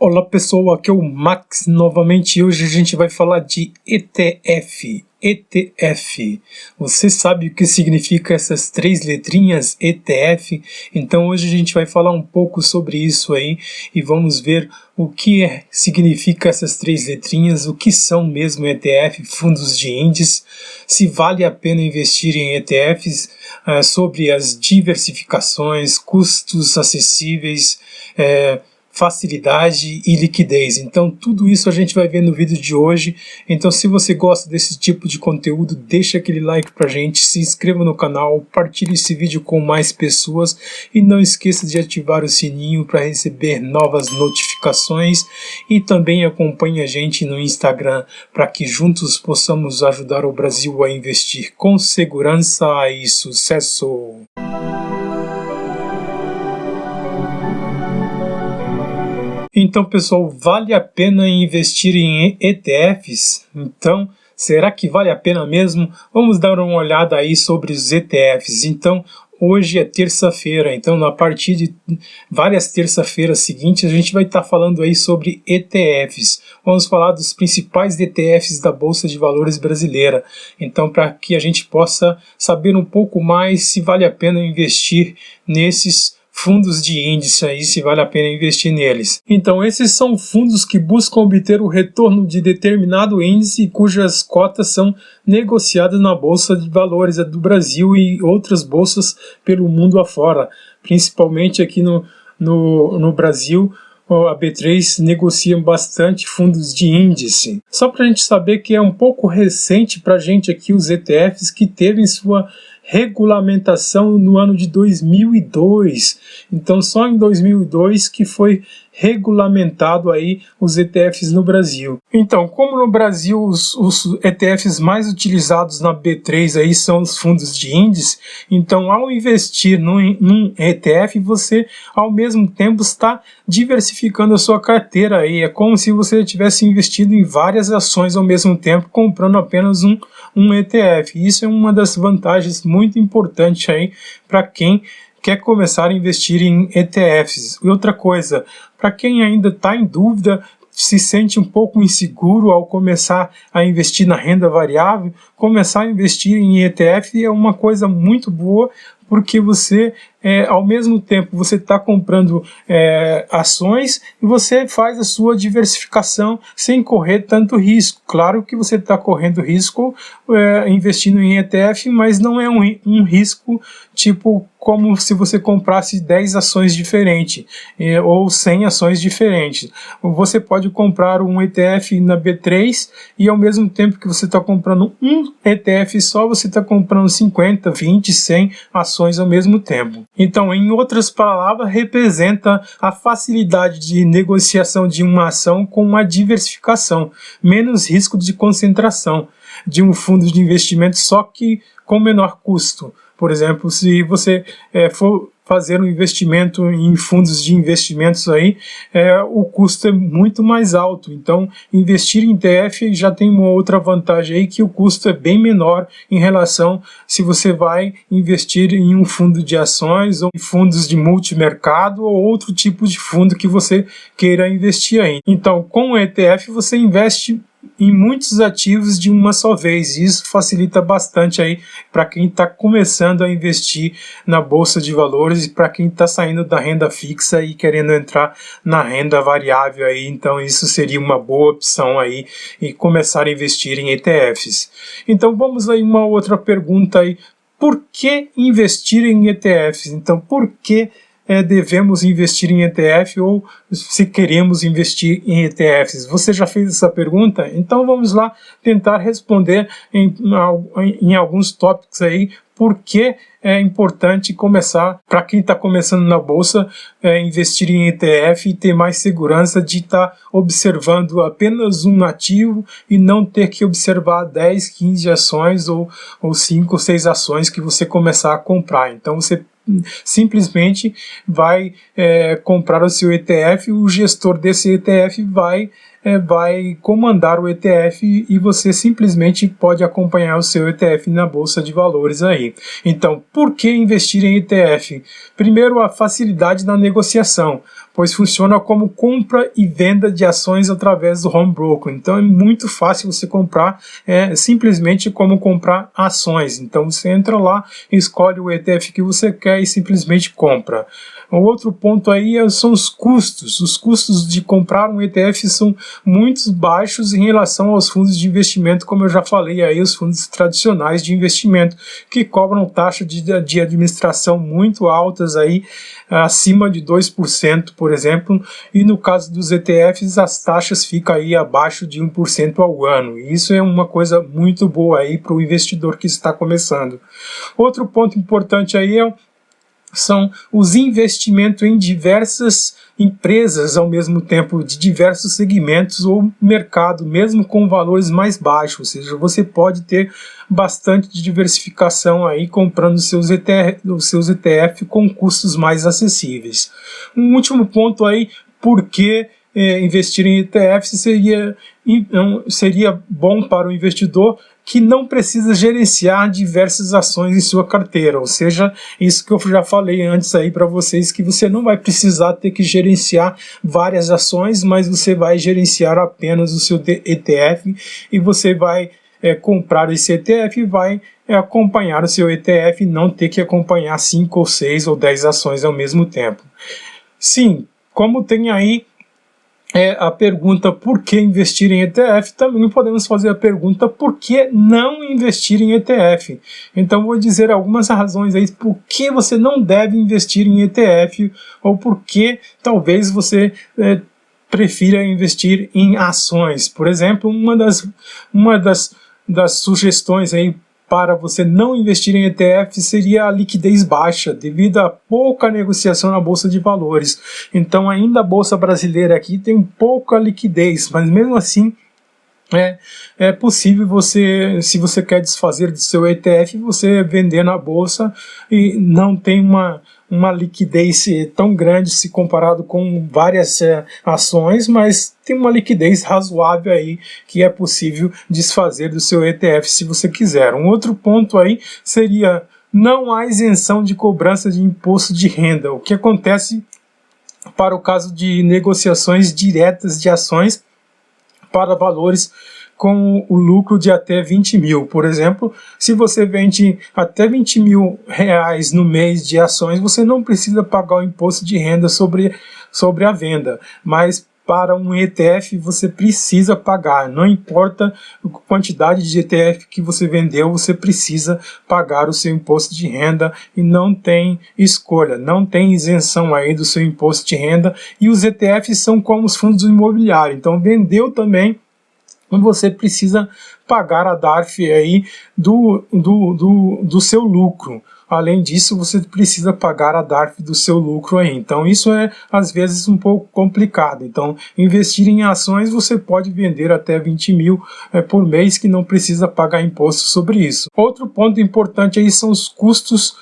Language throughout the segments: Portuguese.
Olá pessoal, aqui é o Max novamente e hoje a gente vai falar de ETF. ETF. Você sabe o que significa essas três letrinhas ETF? Então hoje a gente vai falar um pouco sobre isso aí e vamos ver o que significa essas três letrinhas, o que são mesmo ETF, fundos de índice, se vale a pena investir em ETFs, sobre as diversificações, custos acessíveis, facilidade e liquidez. Então tudo isso a gente vai ver no vídeo de hoje. Então se você gosta desse tipo de conteúdo, deixa aquele like pra gente, se inscreva no canal, compartilhe esse vídeo com mais pessoas e não esqueça de ativar o sininho para receber novas notificações e também acompanhe a gente no Instagram para que juntos possamos ajudar o Brasil a investir com segurança e sucesso. Então, pessoal, vale a pena investir em ETFs? Então, será que vale a pena mesmo? Vamos dar uma olhada aí sobre os ETFs. Então, hoje é terça-feira, então a partir de várias terça-feiras seguintes a gente vai estar falando aí sobre ETFs. Vamos falar dos principais ETFs da Bolsa de Valores brasileira. Então, para que a gente possa saber um pouco mais se vale a pena investir nesses fundos de índice aí, se vale a pena investir neles. Então esses são fundos que buscam obter o retorno de determinado índice cujas cotas são negociadas na Bolsa de Valores do Brasil e outras bolsas pelo mundo afora. Principalmente aqui no Brasil, a B3 negocia bastante fundos de índice. Só para a gente saber que é um pouco recente para a gente aqui os ETFs que teve sua regulamentação no ano de 2002. Então só em 2002 que foi regulamentado aí os ETFs no Brasil. Então, como no Brasil os ETFs mais utilizados na B3 aí são os fundos de índice, então ao investir num ETF, você ao mesmo tempo está diversificando a sua carteira aí. É como se você tivesse investido em várias ações ao mesmo tempo, comprando apenas um ETF. Isso é uma das vantagens muito importantes aí para quem quer começar a investir em ETFs. E outra coisa, para quem ainda está em dúvida, se sente um pouco inseguro ao começar a investir na renda variável, começar a investir em ETF é uma coisa muito boa, porque você, ao mesmo tempo, você está comprando ações e você faz a sua diversificação sem correr tanto risco. Claro que você está correndo risco investindo em ETF, mas não é um risco tipo como se você comprasse 10 ações diferentes ou 100 ações diferentes. Você pode comprar um ETF na B3 e ao mesmo tempo que você está comprando um ETF só, você está comprando 50, 20, 100 ações ao mesmo tempo. Então, em outras palavras, representa a facilidade de negociação de uma ação com uma diversificação, menos risco de concentração de um fundo de investimento, só que com menor custo. Por exemplo, se você for fazer um investimento em fundos de investimentos aí, o custo é muito mais alto. Então, investir em ETF já tem uma outra vantagem aí, que o custo é bem menor em relação se você vai investir em um fundo de ações ou em fundos de multimercado ou outro tipo de fundo que você queira investir aí. Então, com o ETF você investe em muitos ativos de uma só vez, e isso facilita bastante aí para quem está começando a investir na Bolsa de Valores e para quem está saindo da renda fixa e querendo entrar na renda variável aí. Então isso seria uma boa opção aí e começar a investir em ETFs. Então vamos aí uma outra pergunta aí: por que investir em ETFs? Então por que devemos investir em ETF, ou se queremos investir em ETFs? Você já fez essa pergunta? Então vamos lá tentar responder em alguns tópicos aí por que é importante começar, para quem está começando na Bolsa, investir em ETF e ter mais segurança de estar observando apenas um ativo e não ter que observar 10, 15 ações ou 5 ou 6 ações que você começar a comprar. Então você simplesmente vai comprar o seu ETF, o gestor desse ETF vai comandar o ETF e você simplesmente pode acompanhar o seu ETF na Bolsa de Valores aí. Então, por que investir em ETF? Primeiro, a facilidade na negociação. pois funciona como compra e venda de ações através do home broker. Então é muito fácil você comprar, simplesmente como comprar ações. Então você entra lá, escolhe o ETF que você quer e simplesmente compra. O outro ponto aí são os custos. Os custos de comprar um ETF são muito baixos em relação aos fundos de investimento, como eu já falei aí, os fundos tradicionais de investimento, que cobram taxas de administração muito altas aí, acima de 2%, por exemplo, e no caso dos ETFs as taxas ficam aí abaixo de 1% ao ano. E isso é uma coisa muito boa aí para o investidor que está começando. Outro ponto importante aí são os investimentos em diversas empresas ao mesmo tempo, de diversos segmentos ou mercado, mesmo com valores mais baixos, ou seja, você pode ter bastante diversificação aí comprando os seus ETF com custos mais acessíveis. Um último ponto aí, por que investir em ETFs seria bom para o investidor que não precisa gerenciar diversas ações em sua carteira, ou seja, isso que eu já falei antes aí para vocês, que você não vai precisar ter que gerenciar várias ações, mas você vai gerenciar apenas o seu ETF e você vai comprar esse ETF e vai acompanhar o seu ETF e não ter que acompanhar 5 ou 6 ou 10 ações ao mesmo tempo. Sim, como tem aí a pergunta por que investir em ETF, também podemos fazer a pergunta por que não investir em ETF. Então vou dizer algumas razões aí por que você não deve investir em ETF ou por que talvez você prefira investir em ações. Por exemplo, uma das sugestões aí para você não investir em ETF seria a liquidez baixa, devido a pouca negociação na Bolsa de Valores. Então ainda a Bolsa brasileira aqui tem pouca liquidez, mas mesmo assim é possível você, se você quer desfazer do seu ETF, você vender na Bolsa e não tem uma liquidez tão grande se comparado com várias ações, mas tem uma liquidez razoável aí que é possível desfazer do seu ETF se você quiser. Um outro ponto aí seria: não há isenção de cobrança de imposto de renda, o que acontece para o caso de negociações diretas de ações para valores com o lucro de até 20 mil. Por exemplo, se você vende até 20 mil reais no mês de ações, você não precisa pagar o imposto de renda sobre a venda, mas para um ETF você precisa pagar, não importa a quantidade de ETF que você vendeu, você precisa pagar o seu imposto de renda e não tem escolha, não tem isenção aí do seu imposto de renda. E os ETFs são como os fundos imobiliários, então vendeu também, você precisa pagar a DARF aí do seu lucro. Além disso, você precisa pagar a DARF do seu lucro aí. Então isso é às vezes um pouco complicado. Então investir em ações, você pode vender até 20 mil por mês, que não precisa pagar imposto sobre isso. Outro ponto importante aí são os custos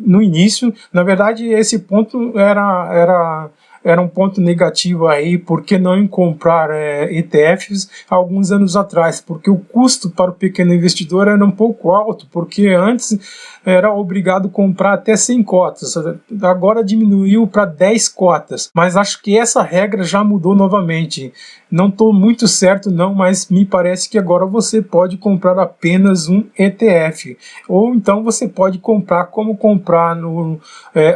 no início. Na verdade, esse ponto era um ponto negativo aí, por que não comprar ETFs alguns anos atrás, porque o custo para o pequeno investidor era um pouco alto, porque antes era obrigado a comprar até 100 cotas, agora diminuiu para 10 cotas, mas acho que essa regra já mudou novamente. Não estou muito certo não, mas me parece que agora você pode comprar apenas um ETF, ou então você pode comprar como comprar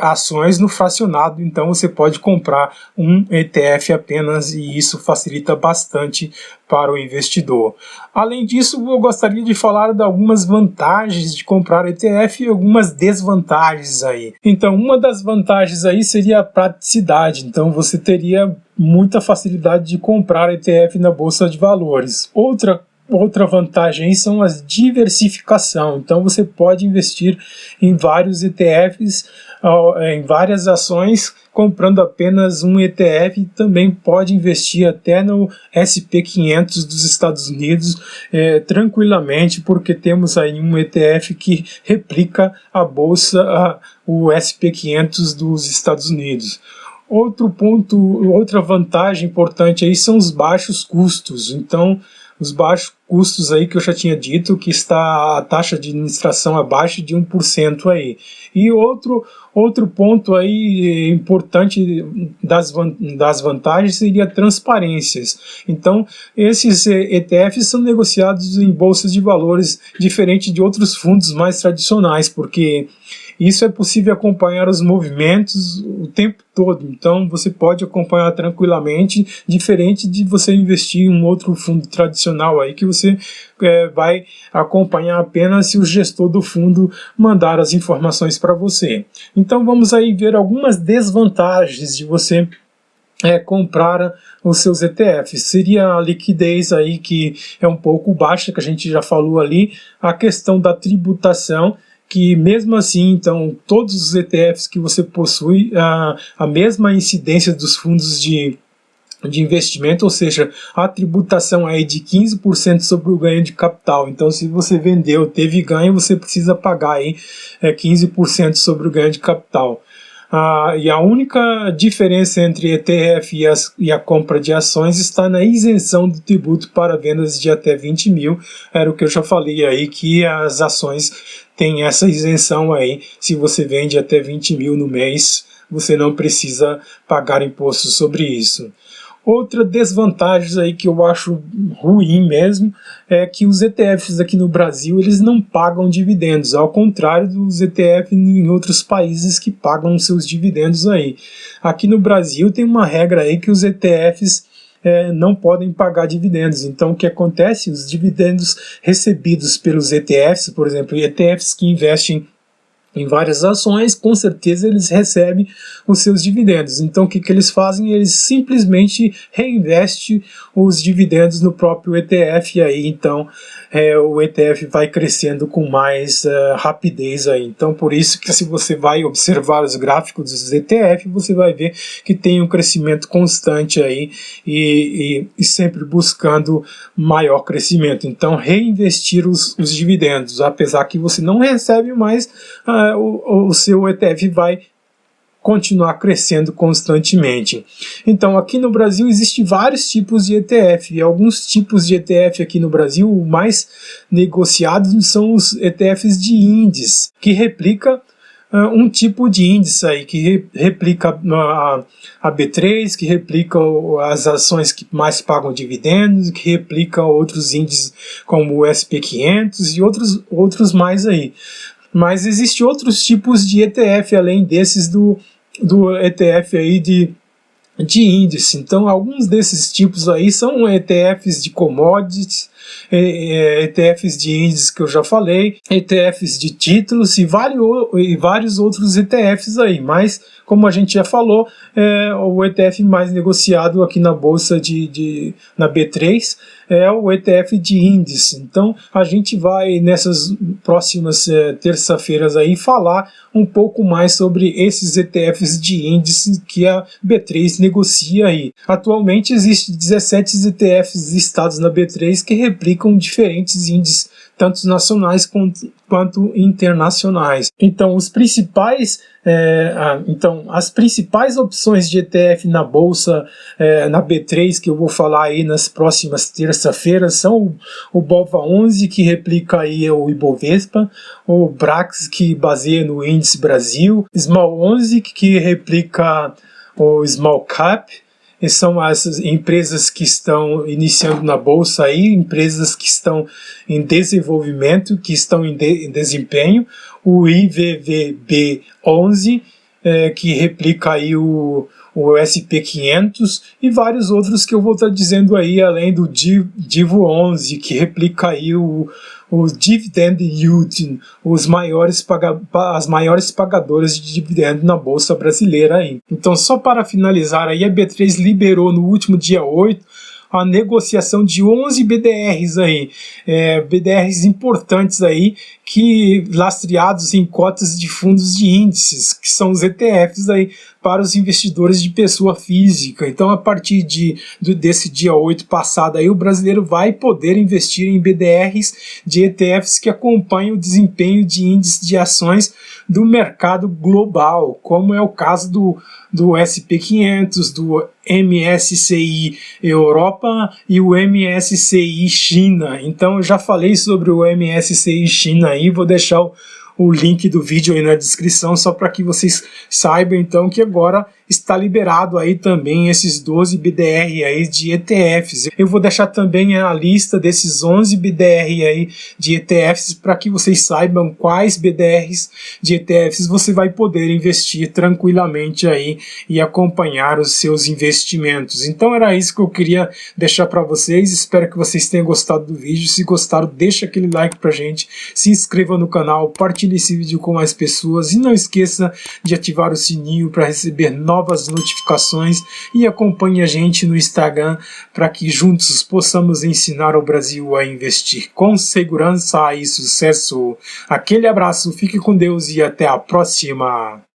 ações no fracionado, então você pode comprar um ETF apenas, e isso facilita bastante para o investidor. Além disso, eu gostaria de falar de algumas vantagens de comprar ETF e algumas desvantagens aí. Então, uma das vantagens aí seria a praticidade. Então, você teria muita facilidade de comprar ETF na Bolsa de Valores. Outra vantagem aí são as diversificação. Então você pode investir em vários ETFs, em várias ações, comprando apenas um ETF. Também pode investir até no SP500 dos Estados Unidos tranquilamente, porque temos aí um ETF que replica a bolsa, o SP500 dos Estados Unidos. Outra vantagem importante aí são os baixos custos. Então os baixos custos aí que eu já tinha dito, que está a taxa de administração abaixo de 1% aí. E outro ponto aí importante das vantagens seria transparências. Então, esses ETFs são negociados em bolsas de valores diferente de outros fundos mais tradicionais, porque isso é possível acompanhar os movimentos o tempo todo, então você pode acompanhar tranquilamente, diferente de você investir em um outro fundo tradicional aí que você vai acompanhar apenas se o gestor do fundo mandar as informações para você. Então vamos aí ver algumas desvantagens de você comprar os seus ETFs. Seria a liquidez aí, que é um pouco baixa, que a gente já falou ali, a questão da tributação, que mesmo assim, então, todos os ETFs que você possui, a mesma incidência dos fundos de investimento, ou seja, a tributação aí de 15% sobre o ganho de capital. Então, se você vendeu, teve ganho, você precisa pagar aí 15% sobre o ganho de capital. E a única diferença entre ETF e a compra de ações está na isenção do tributo para vendas de até 20 mil. Era o que eu já falei aí, que as ações têm essa isenção aí. Se você vende até 20 mil no mês, você não precisa pagar imposto sobre isso. Outra desvantagem aí que eu acho ruim mesmo é que os ETFs aqui no Brasil, eles não pagam dividendos, ao contrário dos ETFs em outros países que pagam seus dividendos aí. Aqui no Brasil tem uma regra aí que os ETFs não podem pagar dividendos. Então o que acontece? Os dividendos recebidos pelos ETFs, por exemplo, ETFs que investem em várias ações, com certeza eles recebem os seus dividendos. Então o que eles fazem? Eles simplesmente reinvestem os dividendos no próprio ETF, e aí então o ETF vai crescendo com mais rapidez aí. Então por isso que, se você vai observar os gráficos dos ETF, você vai ver que tem um crescimento constante aí e sempre buscando maior crescimento. Então reinvestir os dividendos, apesar que você não recebe mais, o seu ETF vai continuar crescendo constantemente. Então aqui no Brasil existem vários tipos de ETF, e alguns tipos de ETF aqui no Brasil, o mais negociados são os ETFs de índice, que replica um tipo de índice aí, que replica a B3, que replica as ações que mais pagam dividendos, que replica outros índices como o SP500 e outros mais aí. Mas existem outros tipos de ETF além desses do ETF aí de índice. Então alguns desses tipos aí são ETFs de commodities, ETFs de índices que eu já falei, ETFs de títulos e vários outros ETFs aí. Mas, como a gente já falou, o ETF mais negociado aqui na bolsa na B3 é o ETF de índice. Então a gente vai nessas próximas terça-feiras aí falar um pouco mais sobre esses ETFs de índice que a B3 negocia aí. Atualmente existem 17 ETFs listados na B3 que replicam diferentes índices, tanto nacionais quanto internacionais. Então as principais opções de ETF na bolsa, na B3, que eu vou falar aí nas próximas terça-feiras, são o BOVA11, que replica aí o Ibovespa, o BRAX, que baseia no índice Brasil, Small 11, que replica o Small Cap. E são essas empresas que estão iniciando na bolsa aí, empresas que estão em desenvolvimento, que estão em desempenho. O IVVB11, que replica aí o SP500, e vários outros que eu vou estar dizendo aí, além do DIVO11, que replica aí o Dividend Yield, as maiores pagadoras de dividendo na bolsa brasileira aí. Então, só para finalizar aí, a B3 liberou no último dia 8 a negociação de 11 BDRs aí, BDRs importantes aí, que lastreados em cotas de fundos de índices, que são os ETFs aí, para os investidores de pessoa física. Então, a partir desse dia 8 passado, aí, o brasileiro vai poder investir em BDRs de ETFs que acompanham o desempenho de índices de ações do mercado global, como é o caso do SP500, do MSCI Europa e o MSCI China. Então eu já falei sobre o MSCI China aí, vou deixar o link do vídeo aí na descrição, só para que vocês saibam então que agora está liberado aí também esses 12 BDR aí de ETFs. Eu vou deixar também a lista desses 11 BDR aí de ETFs para que vocês saibam quais BDRs de ETFs você vai poder investir tranquilamente aí e acompanhar os seus investimentos. Então era isso que eu queria deixar para vocês. Espero que vocês tenham gostado do vídeo. Se gostaram, deixa aquele like pra gente, se inscreva no canal, compartilhe esse vídeo com mais pessoas e não esqueça de ativar o sininho para receber novas notificações e acompanhe a gente no Instagram para que juntos possamos ensinar o Brasil a investir com segurança e sucesso. Aquele abraço, fique com Deus e até a próxima!